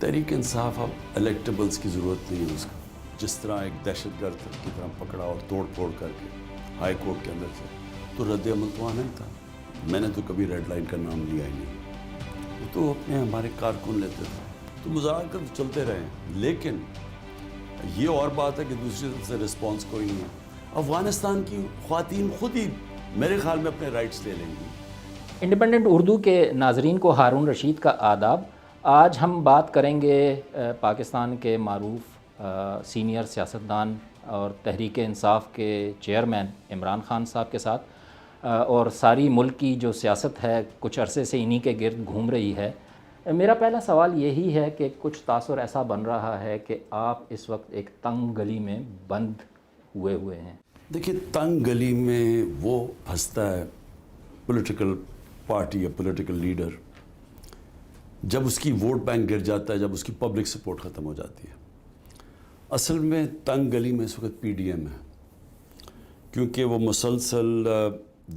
تحریک انصاف اب الیکٹیبلز کی ضرورت نہیں ہے اس کا. جس طرح ایک دہشت گرد کی طرح پکڑا اور توڑ پھوڑ کر کے ہائی کورٹ کے اندر سے, تو رد عمل تو آنا ہی تھا. میں نے تو کبھی ریڈ لائن کا نام لیا ہی نہیں. وہ تو اپنے ہمارے کارکن لیتے تھے, تو مظاہرے تو چلتے رہے. لیکن یہ اور بات ہے کہ دوسری طرف سے رسپانس کوئی نہیں ہے. افغانستان کی خواتین خود ہی میرے خیال میں اپنے رائٹس لے لیں گی. انڈیپینڈنٹ اردو کے ناظرین کو ہارون رشید کا آداب. آج ہم بات کریں گے پاکستان کے معروف سینئر سیاستدان اور تحریک انصاف کے چیئرمین عمران خان صاحب کے ساتھ, اور ساری ملک کی جو سیاست ہے کچھ عرصے سے انہی کے گرد گھوم رہی ہے. میرا پہلا سوال یہی ہے کہ کچھ تاثر ایسا بن رہا ہے کہ آپ اس وقت ایک تنگ گلی میں بند ہوئے ہیں. دیکھیے, تنگ گلی میں وہ پھنستا ہے پولیٹیکل پارٹی یا پولیٹیکل لیڈر جب اس کی ووٹ بینک گر جاتا ہے, جب اس کی پبلک سپورٹ ختم ہو جاتی ہے. اصل میں تنگ گلی میں اس وقت پی ڈی ایم ہے, کیونکہ وہ مسلسل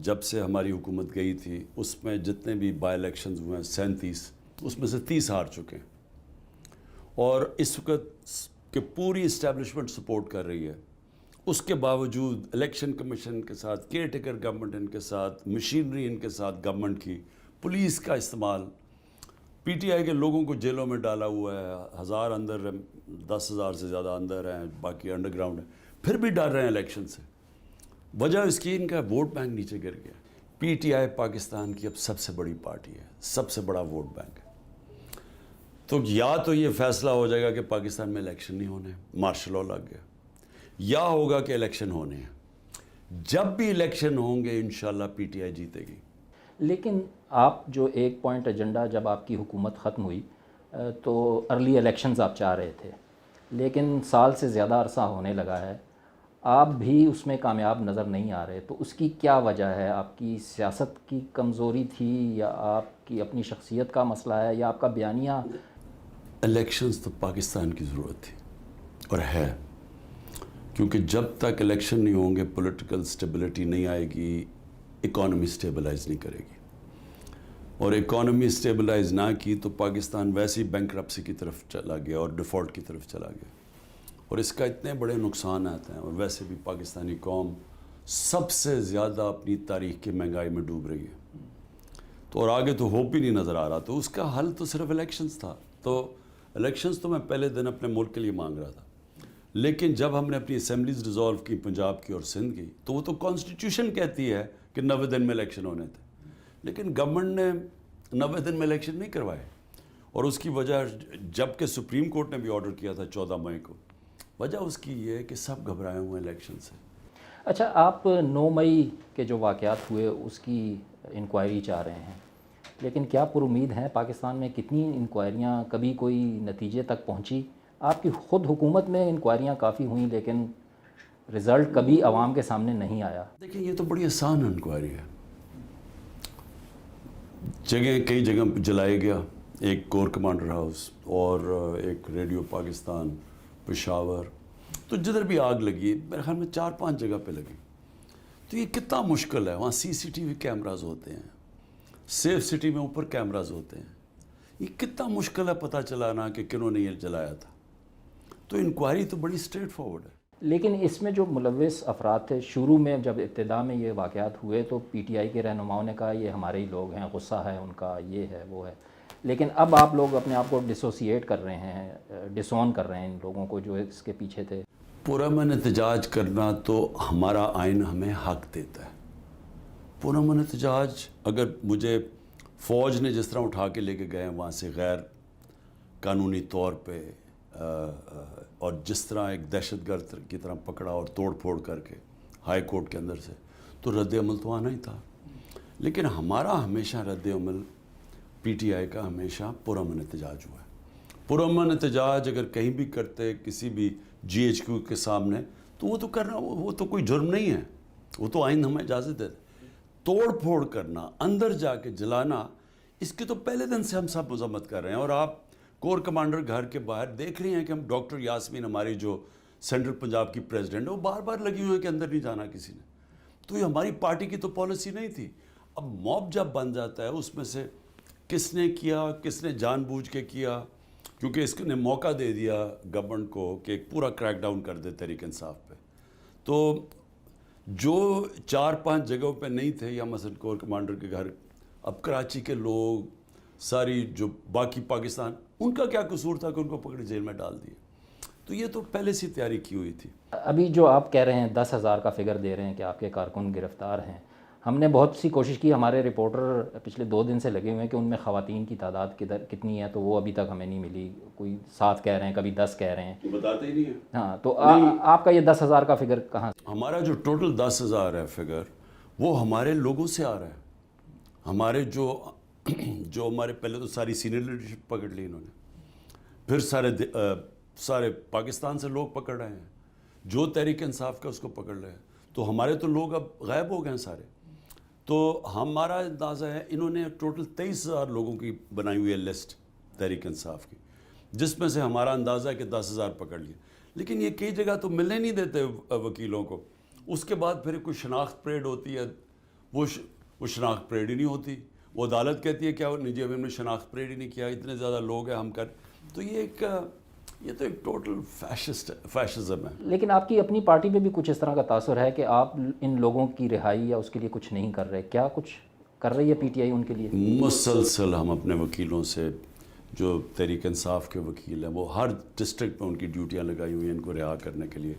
جب سے ہماری حکومت گئی تھی اس میں جتنے بھی بائی الیکشنز ہوئے ہیں 37, اس میں سے 30 ہار چکے ہیں. اور اس وقت کہ پوری اسٹیبلشمنٹ سپورٹ کر رہی ہے, اس کے باوجود الیکشن کمیشن کے ساتھ, کیئر ٹیکر گورنمنٹ ان کے ساتھ, مشینری ان کے ساتھ گورنمنٹ کی, پولیس کا استعمال, پی ٹی آئی کے لوگوں کو جیلوں میں ڈالا ہوا ہے. 1000 اندر, 10,000 سے زیادہ اندر ہیں, باقی انڈر گراؤنڈ ہیں, پھر بھی ڈر رہے ہیں الیکشن سے. وجہ اس کی ان کا ووٹ بینک نیچے گر گیا. پی ٹی آئی پاکستان کی اب سب سے بڑی پارٹی ہے, سب سے بڑا ووٹ بینک ہے. تو یا تو یہ فیصلہ ہو جائے گا کہ پاکستان میں الیکشن نہیں ہونے, مارشل لاء لگ گیا, یا ہوگا کہ الیکشن ہونے ہیں. جب بھی الیکشن ہوں گے انشاءاللہ پی ٹی آئی جیتے گی. لیکن آپ جو ایک پوائنٹ ایجنڈا, جب آپ کی حکومت ختم ہوئی تو ارلی الیکشنز آپ چاہ رہے تھے, لیکن سال سے زیادہ عرصہ ہونے لگا ہے, آپ بھی اس میں کامیاب نظر نہیں آ رہے. تو اس کی کیا وجہ ہے؟ آپ کی سیاست کی کمزوری تھی, یا آپ کی اپنی شخصیت کا مسئلہ ہے, یا آپ کا بیانیہ؟ الیکشنز تو پاکستان کی ضرورت تھی اور ہے, کیونکہ جب تک الیکشن نہیں ہوں گے پولیٹیکل سٹیبلٹی نہیں آئے گی, اکانومی سٹیبلائز نہیں کرے گی. اور اکانومی سٹیبلائز نہ کی تو پاکستان ویسی بینکرپسی کی طرف چلا گیا اور ڈیفالٹ کی طرف چلا گیا. اور اس کا اتنے بڑے نقصانات ہیں, اور ویسے بھی پاکستانی قوم سب سے زیادہ اپنی تاریخ کی مہنگائی میں ڈوب رہی ہے. تو اور آگے تو ہوپ ہی نہیں نظر آ رہا. تو اس کا حل تو صرف الیکشنز تھا. تو الیکشنز تو میں پہلے دن اپنے ملک کے لیے مانگ رہا تھا, لیکن جب ہم نے اپنی اسمبلیز ڈیزالو کی, پنجاب کی اور سندھ کی, تو وہ تو کانسٹیٹیوشن کہتی ہے کہ 90 دن میں الیکشن ہونے تھے, لیکن گورنمنٹ نے 90 دن میں الیکشن نہیں کروائے. اور اس کی وجہ, جب کہ سپریم کورٹ نے بھی آرڈر کیا تھا 14 مئی کو, وجہ اس کی یہ ہے کہ سب گھبرائے ہوئے ہیں الیکشن سے. اچھا, آپ 9 مئی کے جو واقعات ہوئے اس کی انکوائری چاہ رہے ہیں, لیکن کیا پر امید ہیں پاکستان میں؟ کتنی انکوائریاں, کبھی کوئی نتیجے تک پہنچی؟ آپ کی خود حکومت میں انکوائریاں کافی ہوئیں, لیکن رزلٹ کبھی عوام کے سامنے نہیں آیا. دیکھیں, یہ تو بڑی آسان انکوائری ہے. کئی جگہ جلائے گیا, ایک کور کمانڈر ہاؤس اور ایک ریڈیو پاکستان پشاور, تو جدھر بھی آگ لگی میرے خیال میں 4-5 جگہ پہ لگی. تو یہ کتنا مشکل ہے, وہاں سی سی ٹی وی کیمراز ہوتے ہیں, سیف سٹی میں اوپر کیمراز ہوتے ہیں, یہ کتنا مشکل ہے پتہ چلانا کہ کنہوں نے یہ جلایا تھا. تو انکوائری تو بڑی اسٹریٹ فارورڈ ہے. لیکن اس میں جو ملوث افراد تھے, شروع میں جب ابتدا میں یہ واقعات ہوئے تو پی ٹی آئی کے رہنماؤں نے کہا یہ ہمارے ہی لوگ ہیں, غصہ ہے ان کا, یہ ہے وہ ہے. لیکن اب آپ لوگ اپنے آپ کو ڈسوسیٹ کر رہے ہیں, ڈسون کر رہے ہیں ان لوگوں کو جو اس کے پیچھے تھے. پرامن احتجاج کرنا تو ہمارا آئین ہمیں حق دیتا ہے. پرامن احتجاج, اگر مجھے فوج نے جس طرح اٹھا کے لے کے گئے وہاں سے غیر قانونی طور پہ, اور جس طرح ایک دہشت گرد کی طرح پکڑا اور توڑ پھوڑ کر کے ہائی کورٹ کے اندر سے, تو رد عمل تو آنا ہی تھا. لیکن ہمارا ہمیشہ رد عمل, پی ٹی آئی کا ہمیشہ پرامن احتجاج ہوا ہے. پرامن احتجاج اگر کہیں بھی کرتے کسی بھی جی ایچ کیو کے سامنے, تو وہ تو کرنا, وہ تو کوئی جرم نہیں ہے, وہ تو آئین ہمیں اجازت دیتے. توڑ پھوڑ کرنا, اندر جا کے جلانا, اس کے تو پہلے دن سے ہم سب مذمت کر رہے ہیں. اور آپ کور کمانڈر گھر کے باہر دیکھ رہے ہیں کہ ہم ڈاکٹر یاسمین, ہماری جو سینٹرل پنجاب کی پریزیڈنٹ ہے, وہ بار بار لگی ہوئی ہیں کہ اندر نہیں جانا کسی نے. تو یہ ہماری پارٹی کی تو پالیسی نہیں تھی. اب موب جب بن جاتا ہے, اس میں سے کس نے کیا, کس نے جان بوجھ کے کیا, کیونکہ اس نے موقع دے دیا گورنمنٹ کو کہ ایک پورا کریک ڈاؤن کر دے تحریک انصاف پہ. تو جو 4-5 جگہوں پہ نہیں تھے یا مثلا کور کمانڈر کے گھر، اب کراچی کے لوگ ساری جو باقی پاکستان، ان کا کیا قصور تھا کہ ان کو پکڑ جیل میں ڈال دیے؟ تو یہ تو پہلے سے تیاری کی ہوئی تھی. ابھی جو آپ کہہ رہے ہیں 10,000 کا فگر دے رہے ہیں کہ آپ کے کارکن گرفتار ہیں، ہم نے بہت سی کوشش کی، ہمارے رپورٹر پچھلے 2 دن سے لگے ہوئے ہیں کہ ان میں خواتین کی تعداد کتنی ہے، تو وہ ابھی تک ہمیں نہیں ملی. کوئی 7 کہہ رہے ہیں، کبھی 10 کہہ رہے ہیں. بتاتے ہی نہیں ہیں. ہاں، تو آپ کا یہ 10,000 کا فگر کہاں سے؟ ہمارا جو ٹوٹل 10,000 ہے فگر، وہ ہمارے لوگوں سے آ رہا ہے. ہمارے جو ہمارے پہلے تو ساری سینئر لیڈرشپ پکڑ لی انہوں نے، پھر سارے پاکستان سے لوگ پکڑ رہے ہیں، جو تحریک انصاف کا اس کو پکڑ رہے ہیں. تو ہمارے تو لوگ اب غائب ہو گئے ہیں سارے. تو ہمارا اندازہ ہے انہوں نے ٹوٹل 23,000 لوگوں کی بنائی ہوئی ہے لسٹ تحریک انصاف کی، جس میں سے ہمارا اندازہ ہے کہ 10,000 پکڑ لیے. لیکن یہ کئی جگہ تو ملنے نہیں دیتے وکیلوں کو. اس کے بعد پھر کوئی شناخت پریڈ ہوتی ہے، وہ شناخت پریڈ ہی نہیں ہوتی. وہ عدالت کہتی ہے کیا نجی ہم نے شناخت پریڈ ہی نہیں کیا، اتنے زیادہ لوگ ہیں ہم کر. تو یہ تو ایک ٹوٹل فیشزم ہے. لیکن آپ کی اپنی پارٹی پہ بھی کچھ اس طرح کا تاثر ہے کہ آپ ان لوگوں کی رہائی یا اس کے لیے کچھ نہیں کر رہے. کیا کچھ کر رہی ہے پی ٹی آئی ان کے لیے؟ مسلسل ہم اپنے وکیلوں سے، جو تحریک انصاف کے وکیل ہیں، وہ ہر ڈسٹرکٹ میں ان کی ڈیوٹیاں لگائی ہوئی ہیں ان کو رہا کرنے کے لیے.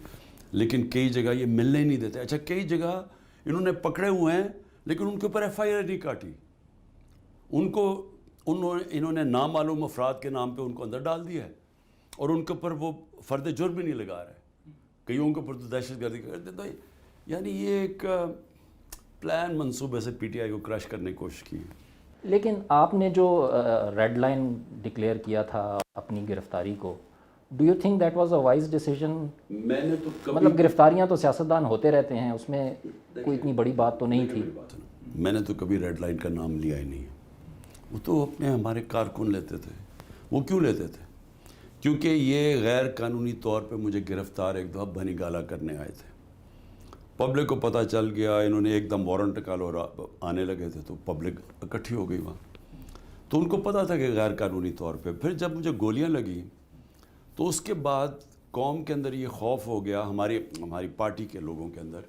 لیکن کئی جگہ یہ ملنے ہی نہیں دیتے. اچھا، کئی جگہ انہوں نے پکڑے ہوئے ہیں لیکن ان کے اوپر FIR نہیں کاٹی. انہوں نے نامعلوم افراد کے نام پہ ان کو اندر ڈال دیا ہے اور ان کے اوپر وہ فرد جرم بھی نہیں لگا رہے. کئیوں کے اوپر تو دہشت گردی کرتے. تو یعنی یہ ایک پلان منصوبے سے پی ٹی آئی کو کرش کرنے کی کوشش کی ہے. لیکن آپ نے جو ریڈ لائن ڈکلیئر کیا تھا اپنی گرفتاری کو، do you think that was a wise decision? میں نے تو مطلب گرفتاریاں تو سیاستدان ہوتے رہتے ہیں، اس میں کوئی اتنی بڑی بات تو نہیں تھی. میں نے تو کبھی ریڈ لائن کا نام لیا ہی نہیں. وہ تو اپنے ہمارے کارکن لیتے تھے. وہ کیوں لیتے تھے؟ کیونکہ یہ غیر قانونی طور پہ مجھے گرفتار ایک دفعہ بنی گالا کرنے آئے تھے. پبلک کو پتہ چل گیا، انہوں نے ایک دم وارنٹ نکالو اور آنے لگے تھے، تو پبلک اکٹھی ہو گئی وہاں. تو ان کو پتہ تھا کہ غیر قانونی طور پہ. پھر جب مجھے گولیاں لگیں تو اس کے بعد قوم کے اندر یہ خوف ہو گیا، ہماری پارٹی کے لوگوں کے اندر،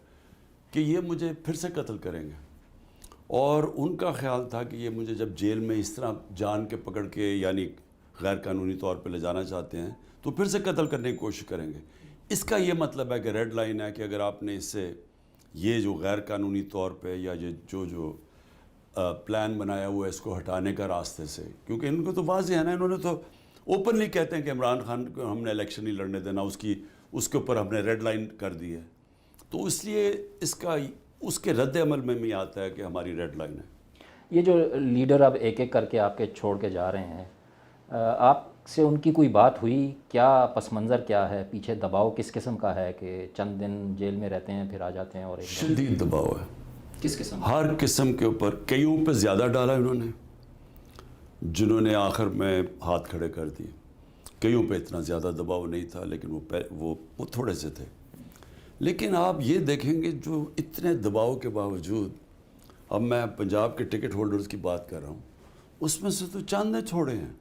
کہ یہ مجھے پھر سے قتل کریں گے. اور ان کا خیال تھا کہ یہ مجھے جب جیل میں اس طرح جان کے پکڑ کے یعنی غیر قانونی طور پہ لے جانا چاہتے ہیں تو پھر سے قتل کرنے کی کوشش کریں گے. اس کا یہ مطلب ہے کہ ریڈ لائن ہے کہ اگر آپ نے اس سے یہ جو غیر قانونی طور پہ یا یہ جو پلان بنایا ہوا ہے اس کو ہٹانے کا راستے سے، کیونکہ ان کو تو واضح ہے نا، انہوں نے تو اوپنلی کہتے ہیں کہ عمران خان کو ہم نے الیکشن نہیں لڑنے دینا، اس کے اوپر ہم نے ریڈ لائن کر دی ہے. تو اس لیے اس کے رد عمل میں بھی آتا ہے کہ ہماری ریڈ لائن ہے. یہ جو لیڈر اب ایک ایک کر کے آپ کے چھوڑ کے جا رہے ہیں، آپ سے ان کی کوئی بات ہوئی؟ کیا پس منظر کیا ہے؟ پیچھے دباؤ کس قسم کا ہے کہ چند دن جیل میں رہتے ہیں پھر آ جاتے ہیں؟ اور شدید دباؤ ہے. کس قسم؟ ہر قسم کے اوپر. کئیوں پہ زیادہ ڈالا انہوں نے، جنہوں نے آخر میں ہاتھ کھڑے کر دیے. کئیوں پہ اتنا زیادہ دباؤ نہیں تھا لیکن وہ تھوڑے سے تھے. لیکن آپ یہ دیکھیں گے جو اتنے دباؤ کے باوجود، اب میں پنجاب کے ٹکٹ ہولڈرز کی بات کر رہا ہوں، اس میں سے تو چند نے چھوڑے ہیں.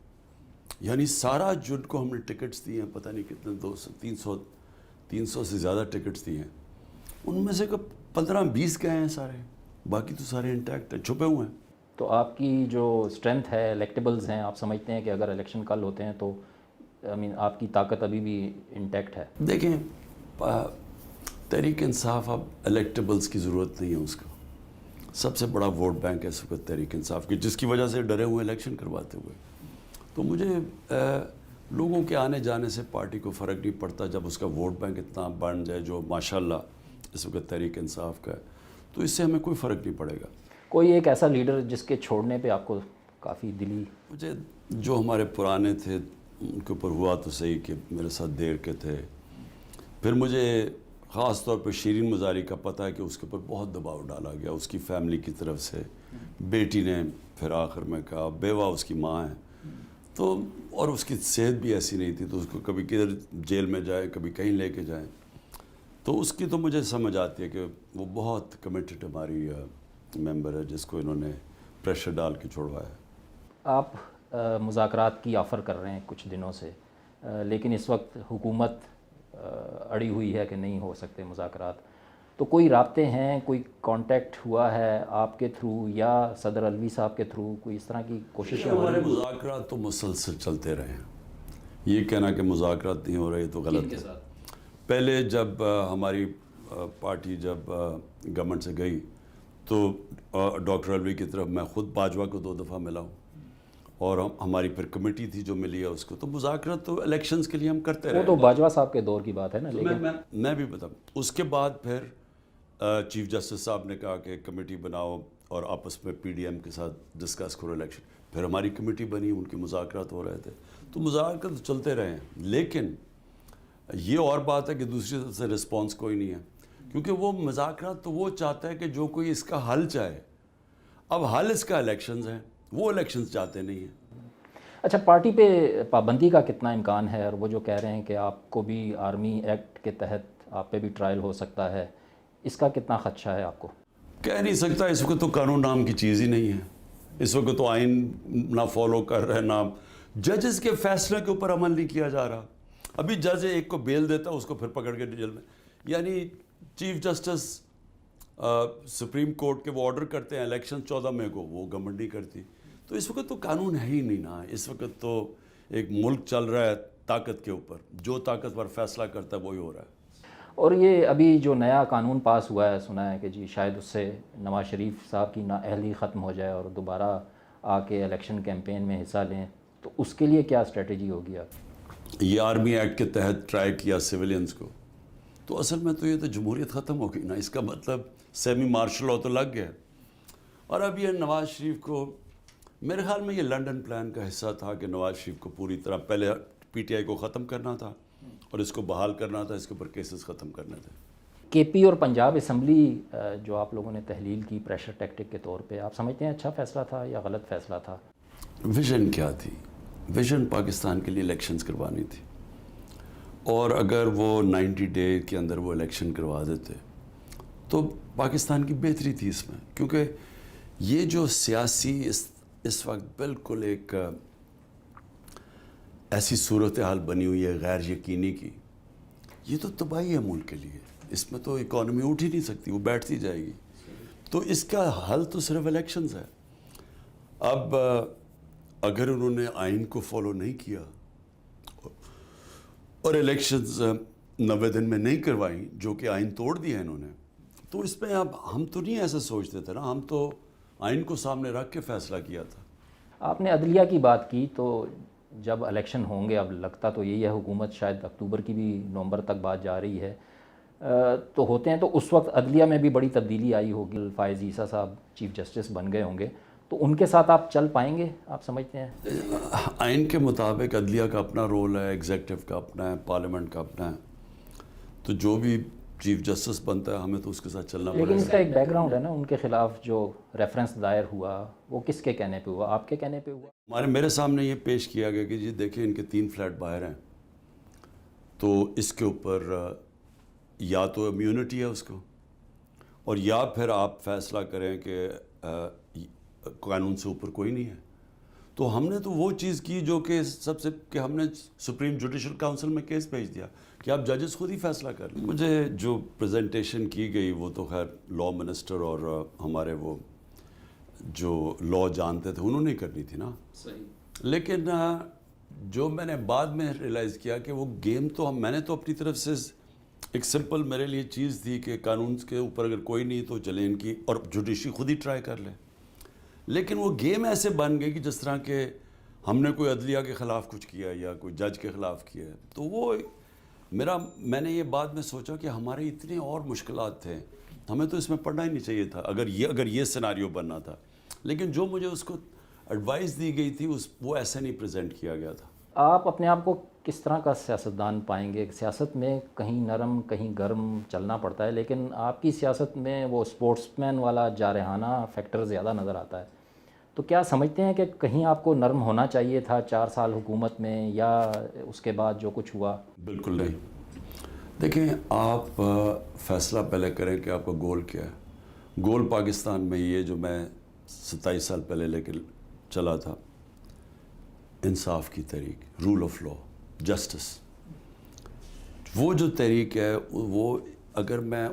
یعنی سارا جن کو ہم نے ٹکٹس دیے ہیں، پتہ نہیں کتنے 300 سے زیادہ ٹکٹس دیے ہیں، ان میں سے 15-20 گئے ہیں سارے، باقی تو سارے انٹیکٹ ہیں، چھپے ہوئے ہیں. تو آپ کی جو اسٹرینتھ ہے، الیکٹیبلز ہیں، آپ سمجھتے ہیں کہ اگر الیکشن کل ہوتے ہیں تو آپ کی طاقت ابھی بھی انٹیکٹ ہے؟ دیکھیں، تحریک انصاف اب الیکٹیبلز کی ضرورت نہیں ہے. اس کو سب سے بڑا ووٹ بینک ہے اس وقت تحریک انصاف کی، جس کی وجہ سے ڈرے ہوئے الیکشن کرواتے ہوئے. تو مجھے لوگوں کے آنے جانے سے پارٹی کو فرق نہیں پڑتا جب اس کا ووٹ بینک اتنا بڑھ جائے جو ماشاءاللہ اس وقت تحریک انصاف کا ہے، تو اس سے ہمیں کوئی فرق نہیں پڑے گا. کوئی ایک ایسا لیڈر جس کے چھوڑنے پہ آپ کو کافی دلی؟ مجھے جو ہمارے پرانے تھے ان کے اوپر ہوا تو صحیح کہ میرے ساتھ دیر کے تھے. پھر مجھے خاص طور پہ شیرین مزاری کا پتہ ہے کہ اس کے اوپر بہت دباؤ ڈالا گیا اس کی فیملی کی طرف سے. بیٹی نے پھر آخر میں کہا، بیوہ اس کی ماں ہے، تو اور اس کی صحت بھی ایسی نہیں تھی، تو اس کو کبھی کدھر جیل میں جائے کبھی کہیں لے کے جائیں. تو اس کی تو مجھے سمجھ آتی ہے کہ وہ بہت کمیٹڈ ہماری ممبر ہے جس کو انہوں نے پریشر ڈال کے چھوڑوایا. آپ مذاکرات کی آفر کر رہے ہیں کچھ دنوں سے، لیکن اس وقت حکومت اڑی ہوئی ہے کہ نہیں ہو سکتے مذاکرات. تو کوئی رابطے ہیں، کوئی کانٹیکٹ ہوا ہے آپ کے تھرو یا صدر الوی صاحب کے تھرو، کوئی اس طرح کی کوششیں ہو رہی ہمارے مذاکرات تو مسلسل چلتے رہے ہیں. یہ کہنا کہ مذاکرات نہیں ہو رہے تو غلط ہے. پہلے جب ہماری پارٹی جب گورنمنٹ سے گئی تو ڈاکٹر الوی کی طرف میں خود باجوہ کو 2 دفعہ ملا ہوں، اور ہماری پھر کمیٹی تھی جو ملی ہے اس کو. تو مذاکرات تو الیکشنز کے لیے ہم کرتے رہے. وہ تو باجوہ صاحب کے دور کی بات ہے نا. لیکن میں بھی بتاؤں، اس کے بعد پھر چیف جسٹس صاحب نے کہا کہ کمیٹی بناؤ اور آپس میں پی ڈی ایم کے ساتھ ڈسکس کرو الیکشن. پھر ہماری کمیٹی بنی، ان کے مذاکرات ہو رہے تھے. تو مذاکرات تو چلتے رہے ہیں، لیکن یہ اور بات ہے کہ دوسری طرف سے رسپانس کوئی نہیں ہے، کیونکہ وہ مذاکرات تو وہ چاہتا ہے کہ جو کوئی اس کا حل چاہے. اب حل اس کا الیکشنز ہیں، وہ الیکشنز چاہتے نہیں ہیں. اچھا، پارٹی پہ پابندی کا کتنا امکان ہے؟ اور وہ جو کہہ رہے ہیں کہ آپ کو بھی آرمی ایکٹ کے تحت آپ پہ بھی ٹرائل ہو سکتا ہے، اس کا کتنا خدشہ ہے آپ کو؟ کہہ نہیں سکتا. اس وقت تو قانون نام کی چیز ہی نہیں ہے. اس وقت تو آئین نہ فالو کر رہے، نہ ججز کے فیصلے کے اوپر عمل نہیں کیا جا رہا. ابھی جج ایک کو بیل دیتا اس کو پھر پکڑ کے جیل میں. یعنی چیف جسٹس سپریم کورٹ کے وہ آرڈر کرتے ہیں الیکشن 14 مئی کو، وہ گورنمنٹ نہیں کرتی. تو اس وقت تو قانون ہے ہی نہیں نا. اس وقت تو ایک ملک چل رہا ہے طاقت کے اوپر، جو طاقتور فیصلہ کرتا ہے وہی ہو رہا ہے. اور یہ ابھی جو نیا قانون پاس ہوا ہے، سنا ہے کہ جی شاید اس سے نواز شریف صاحب کی نااہلی ختم ہو جائے اور دوبارہ آ کے الیکشن کیمپین میں حصہ لیں، تو اس کے لیے کیا اسٹریٹجی ہوگی آپ؟ یہ آرمی ایکٹ کے تحت ٹرائی کیا سویلینز کو، تو اصل میں تو یہ تو جمہوریت ختم ہو گئی نا. اس کا مطلب سیمی مارشل لاء تو لگ گیا. اور اب یہ نواز شریف کو، میرے خیال میں یہ لنڈن پلان کا حصہ تھا کہ نواز شریف کو پوری طرح پہلے پی ٹی آئی کو ختم کرنا تھا اور اس کو بحال کرنا تھا، اس کے اوپر کیسز ختم کرنے تھے. کے پی اور پنجاب اسمبلی جو آپ لوگوں نے تحلیل کی پریشر ٹیکٹک کے طور پہ، آپ سمجھتے ہیں اچھا فیصلہ تھا یا غلط فیصلہ تھا؟ ویژن کیا تھی؟ ویژن پاکستان کے لیے الیکشنز کروانی تھی، اور اگر وہ 90 ڈے کے اندر وہ الیکشن کروا دیتے تو پاکستان کی بہتری تھی اس میں. کیونکہ یہ جو سیاسی اس وقت بالکل ایک ایسی صورتحال بنی ہوئی ہے غیر یقینی کی، یہ تو تباہی ہے ملک کے لیے. اس میں تو اکانومی اٹھ ہی نہیں سکتی، وہ بیٹھتی جائے گی. تو اس کا حل تو صرف الیکشنز ہے. اب اگر انہوں نے آئین کو فالو نہیں کیا اور الیکشنز 90 دن میں نہیں کروائیں، جو کہ آئین توڑ دیا انہوں نے، تو اس میں اب ہم تو نہیں ایسا سوچتے تھے نا. ہم تو آئین کو سامنے رکھ کے فیصلہ کیا تھا. آپ نے عدلیہ کی بات کی، تو جب الیکشن ہوں گے، اب لگتا تو یہی ہے حکومت شاید اکتوبر کی بھی نومبر تک بات جا رہی ہے، تو ہوتے ہیں تو اس وقت عدلیہ میں بھی بڑی تبدیلی آئی ہوگی. فائز عیسیٰ صاحب چیف جسٹس بن گئے ہوں گے، تو ان کے ساتھ آپ چل پائیں گے، آپ سمجھتے ہیں؟ آئین کے مطابق عدلیہ کا اپنا رول ہے، ایگزیکٹو کا اپنا ہے، پارلیمنٹ کا اپنا ہے. تو جو بھی چیف جسٹس بنتا ہے ہمیں تو اس کے ساتھ چلنا پڑے گا. لیکن اس کا ایک بیک گراؤنڈ ہے نا، ان کے خلاف جو ریفرنس دائر ہوا وہ کس کے کہنے پہ ہوا؟ آپ کے کہنے پہ ہوا؟ میرے سامنے یہ پیش کیا گیا کہ جی دیکھیں ان کے 3 فلیٹ باہر ہیں، تو اس کے اوپر یا تو امیونٹی ہے اس کو، اور یا پھر آپ فیصلہ کریں کہ قانون سے اوپر کوئی نہیں ہے. تو ہم نے تو وہ چیز کی جو کہ سب سے، کہ ہم نے سپریم جوڈیشل کاؤنسل میں کیس بھیج دیا کہ آپ ججز خود ہی فیصلہ کر لیں. مجھے جو پریزنٹیشن کی گئی وہ تو خیر لاء منسٹر اور ہمارے وہ جو لاء جانتے تھے انہوں نے کرنی تھی نا. صحیح. لیکن جو میں نے بعد میں ریلائز کیا کہ وہ گیم تو میں نے تو اپنی طرف سے ایک سمپل میرے لیے چیز تھی کہ قانون کے اوپر اگر کوئی نہیں تو چلیں ان کی، اور جوڈیشری خود ہی ٹرائی کر لے. لیکن وہ گیم ایسے بن گئی کہ جس طرح کہ ہم نے کوئی عدلیہ کے خلاف کچھ کیا یا کوئی جج کے خلاف کیا ہے. تو وہ میں نے یہ بعد میں سوچا کہ ہمارے اتنے اور مشکلات تھے، ہمیں تو اس میں پڑھنا ہی نہیں چاہیے تھا اگر یہ سیناریو بننا تھا. لیکن جو مجھے اس کو ایڈوائز دی گئی تھی وہ ایسے نہیں پریزنٹ کیا گیا تھا. آپ اپنے آپ کو کس طرح کا سیاستدان پائیں گے؟ سیاست میں کہیں نرم کہیں گرم چلنا پڑتا ہے، لیکن آپ کی سیاست میں وہ اسپورٹس مین والا جارحانہ فیکٹر زیادہ نظر آتا ہے. تو کیا سمجھتے ہیں کہ کہیں آپ کو نرم ہونا چاہیے تھا 4 سال حکومت میں، یا اس کے بعد جو کچھ ہوا؟ بالکل نہیں. دیکھیں، آپ فیصلہ پہلے کریں کہ آپ کا گول کیا ہے. گول پاکستان میں یہ جو میں 27 سال پہلے لے کے چلا تھا انصاف کی تحریک, رول آف لا, جسٹس, وہ جو تحریک ہے وہ اگر میں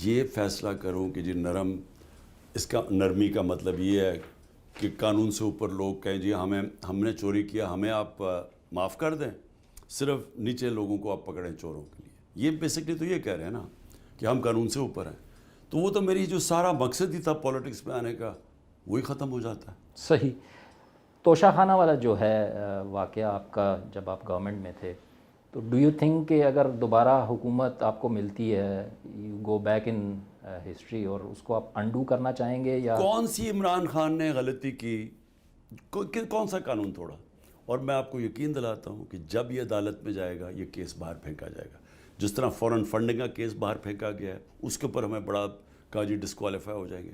یہ فیصلہ کروں کہ جی اس کا نرمی کا مطلب یہ ہے کہ قانون سے اوپر لوگ کہیں جی ہم نے چوری کیا, ہمیں آپ معاف کر دیں, صرف نیچے لوگوں کو آپ پکڑیں چوروں کے لیے, یہ بیسکلی تو یہ کہہ رہے ہیں نا کہ ہم قانون سے اوپر ہیں, تو وہ تو میری جو سارا مقصد ہی تھا پولیٹکس میں آنے کا وہی ختم ہو جاتا ہے. صحیح. توشہ خانہ والا جو ہے واقعہ آپ کا جب آپ گورنمنٹ میں تھے, تو ڈو یو تھنک کہ اگر دوبارہ حکومت آپ کو ملتی ہے, you go back in history اور اس کو آپ انڈو کرنا چاہیں گے, یا کون سی عمران خان نے غلطی کی, کون سا قانون توڑا؟ اور میں آپ کو یقین دلاتا ہوں کہ جب یہ عدالت میں جائے گا یہ کیس باہر پھینکا جائے گا. جس طرح فورن فنڈنگ کا کیس باہر پھینکا گیا ہے اس کے اوپر ہمیں بڑا کہا جی ڈسکوالیفائی ہو جائیں گے.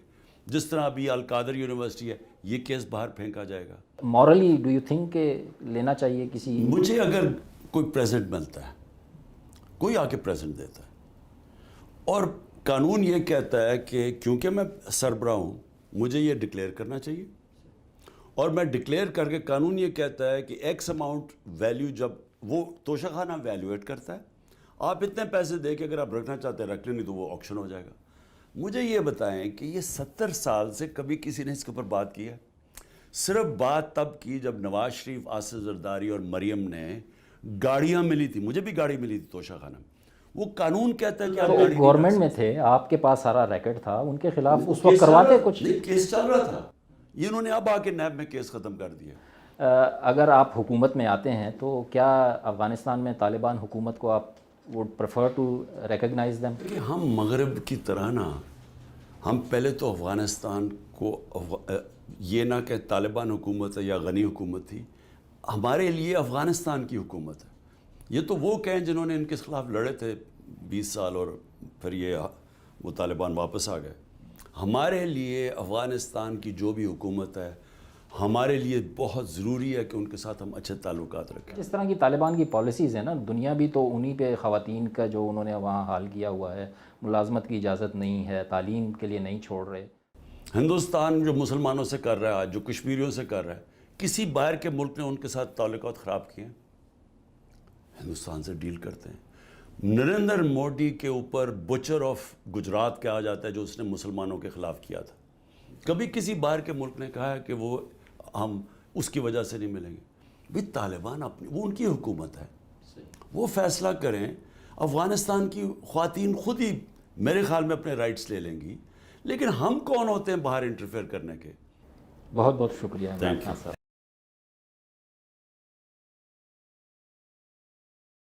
جس طرح ابھی القادر یونیورسٹی ہے یہ کیس باہر پھینکا جائے گا. مورلی ڈو یو تھنک کہ لینا چاہیے کسی؟ مجھے اگر کوئی پریزنٹ ملتا ہے, کوئی آ کے پریزنٹ دیتا ہے, اور قانون یہ کہتا ہے کہ کیونکہ میں سربراہ ہوں مجھے یہ ڈکلیئر کرنا چاہیے, اور میں ڈکلیئر کر کے قانون یہ کہتا ہے کہ ایکس اماؤنٹ ویلیو, جب وہ توشہ خانہ ویلیویٹ کرتا ہے, آپ اتنے پیسے دے کے اگر آپ رکھنا چاہتے ہیں رکھ لیں, نہیں تو وہ آکشن ہو جائے گا. مجھے یہ بتائیں کہ یہ 70 سال سے کبھی کسی نے اس کے اوپر بات کی ہے؟ صرف بات تب کی جب نواز شریف, آصف زرداری اور مریم نے گاڑیاں ملی تھی, مجھے بھی گاڑی ملی تھی توشہ خانہ میں. وہ قانون کہتا ہے کہ آپ گاڑی گورنمنٹ میں تھے, آپ کے پاس سارا ریکٹ تھا, ان کے خلاف اس وقت کرواتے کچھ؟ نہیں, کیس چل رہا تھا, یہ انہوں نے اب آ کے نیب میں کیس ختم کر دیا. اگر آپ حکومت میں آتے ہیں تو کیا افغانستان میں طالبان حکومت کو آپ would prefer to recognize them؟ کہ ہم مغرب کی طرح نا, ہم پہلے تو افغانستان کو یہ نہ کہ طالبان حکومت ہے یا غنی حکومت تھی, ہمارے لیے افغانستان کی حکومت ہے. یہ تو وہ کہیں جنہوں نے ان کے خلاف لڑے تھے 20 سال اور پھر وہ طالبان واپس آ گئے. ہمارے لیے افغانستان کی جو بھی حکومت ہے ہمارے لیے بہت ضروری ہے کہ ان کے ساتھ ہم اچھے تعلقات رکھیں. جس طرح کی طالبان کی پالیسیز ہیں نا, دنیا بھی تو انہی پہ خواتین کا جو انہوں نے وہاں حال کیا ہوا ہے, ملازمت کی اجازت نہیں ہے, تعلیم کے لیے نہیں چھوڑ رہے. ہندوستان جو مسلمانوں سے کر رہا ہے آج, جو کشمیریوں سے کر رہا ہے, کسی باہر کے ملک نے ان کے ساتھ تعلقات خراب کیے ہیں؟ ہندوستان سے ڈیل کرتے ہیں. نریندر مودی کے اوپر بچر آف گجرات کہا جاتا ہے جو اس نے مسلمانوں کے خلاف کیا تھا. کبھی کسی باہر کے ملک نے کہا ہے کہ وہ ہم اس کی وجہ سے نہیں ملیں گے؟ بھی طالبان وہ ان کی حکومت ہے, وہ فیصلہ کریں. افغانستان کی خواتین خود ہی میرے خیال میں اپنے رائٹس لے لیں گی, لیکن ہم کون ہوتے ہیں باہر انٹرفیئر کرنے کے؟ بہت بہت شکریہ. Thank you.